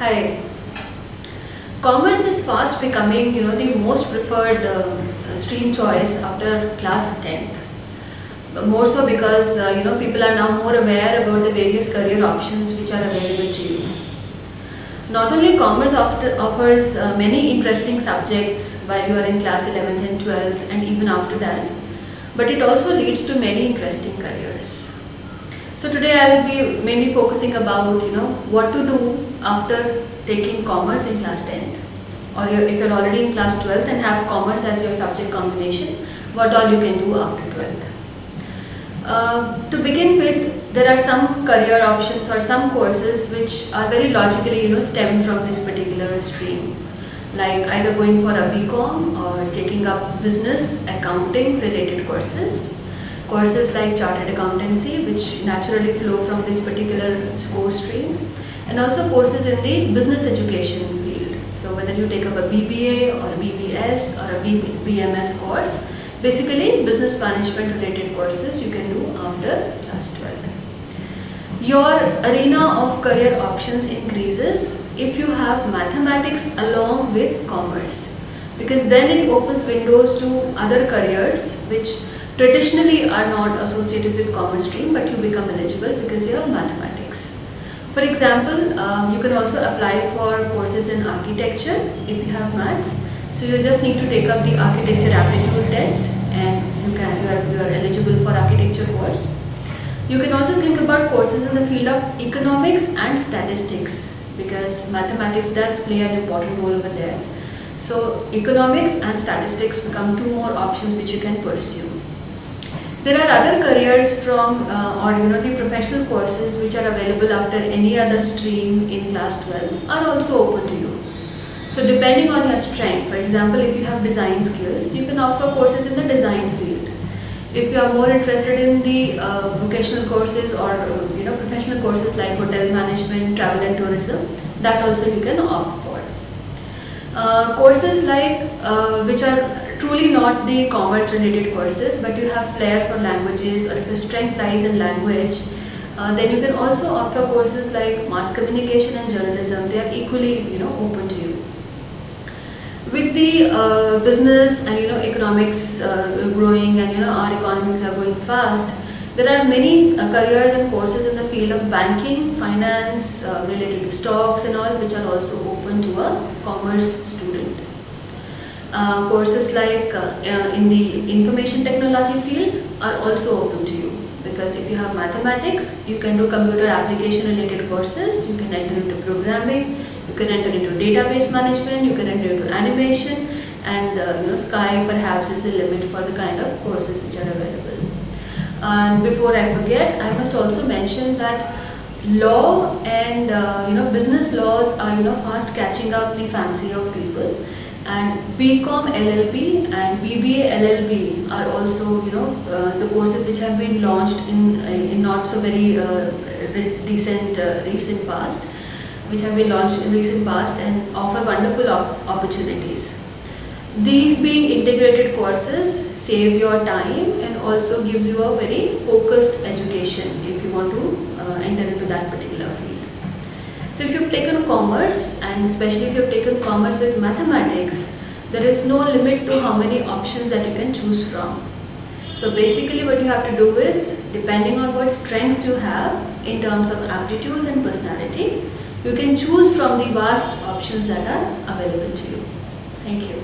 Hi. Commerce is fast becoming, the most preferred stream choice after class 10th. More so because, people are now more aware about the various career options which are available to you. Not only commerce offers many interesting subjects while you are in class 11th and 12th and even after that, but it also leads to many interesting careers. So today I'll be mainly focusing about what to do after taking commerce in class 10th, or if you're already in class 12th and have commerce as your subject combination, what all you can do after 12th. To begin with, there are some career options or some courses which are very logically stem from this particular stream, like either going for a BCom or taking up business accounting related courses. Courses like chartered accountancy, which naturally flow from this particular core stream, and also courses in the business education field. So whether you take up a BBA or a BBS or a BMS course, basically business management related courses you can do after class 12th. Your arena of career options increases if you have mathematics along with commerce, because then it opens windows to other careers which traditionally are not associated with commerce stream, but you become eligible because you have mathematics. For example, you can also apply for courses in architecture if you have maths. So you just need to take up the architecture aptitude test and you are eligible for architecture course. You can also think about courses in the field of economics and statistics, because mathematics does play an important role over there. So economics and statistics become two more options which you can pursue. There are other careers from the professional courses which are available after any other stream in class 12 are also open to you. So depending on your strength, for example, if you have design skills, you can offer courses in the design field. If you are more interested in the vocational courses or professional courses like hotel management, travel and tourism, that also you can opt for. Courses like which are truly not the commerce related courses, but you have flair for languages, or if your strength lies in language, then you can also opt for courses like mass communication and journalism. They are equally open to you. With the business and economics growing, and our economies are growing fast, there are many careers and courses in the field of banking, finance, related to stocks and all, which are also open to a commerce student. Courses like in the information technology field are also open to you, because if you have mathematics, you can do computer application related courses, you can enter into programming, you can enter into database management, you can enter into animation, and sky perhaps is the limit for the kind of courses which are available. And before I forget, I must also mention that law and business laws are fast catching up the fancy of people, and BCom LLB and BBA LLB are also the courses which have been launched in not so very recent past, which have been launched in recent past and offer wonderful opportunities. These being integrated courses save your time and also gives you a very focused education if you want to enter into that particular field. So if you've taken commerce, and especially if you've taken commerce with mathematics, there is no limit to how many options that you can choose from. So basically what you have to do is, depending on what strengths you have in terms of aptitudes and personality, you can choose from the vast options that are available to you. Thank you.